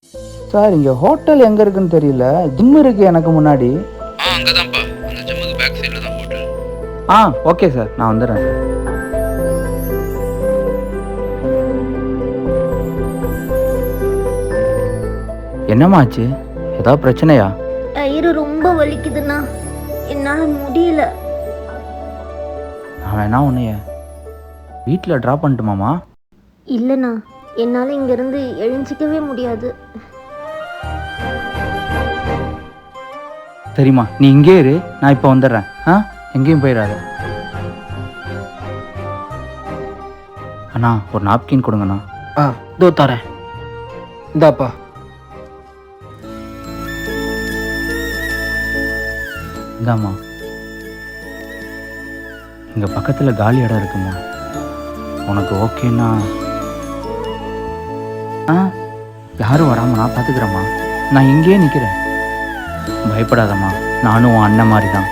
Sir இங்கே hotel எங்கே இருக்குன்னு தெரியல. ஜிம் இருக்கு எனக்கு முன்னாடி. அங்கே தான்ப்பா, அந்த ஜிம்முக்கு பேக் சைடில் தான் ஹோட்டல். ஓகே சார், நான் வந்துடுறேன் சார். என்னம்மாச்சு? ஏதாவது பிரச்சனையா? வயிறு ரொம்ப வலிக்குதுண்ணா, என்னால் முடியல. நான் வேணா உன்னைய வீட்டில் ட்ராப் பண்ணட்டுமாம்மா? இல்லைண்ணா, என்னால் இங்கேருந்து எழுஞ்சிக்கவே முடியாது. சரிம்மா, நீ இங்கே இரு, நான் இப்போ வந்துடுறேன். எங்கேயும் போயிடாத. அண்ணா ஒரு நாப்கின் கொடுங்கண்ணா. இதோ தரேன், இந்தாப்பா. இந்தாம்மா, இங்கே பக்கத்தில் காலி இடம் இருக்குமா, உனக்கு ஓகேண்ணா? யாரும் வராமல் நான் பார்த்துக்கிறேம்மா. நான் இங்கேயே நிற்கிறேன். பயப்படாதம்மா, நானும் உன் அண்ணன் மாதிரி தான்.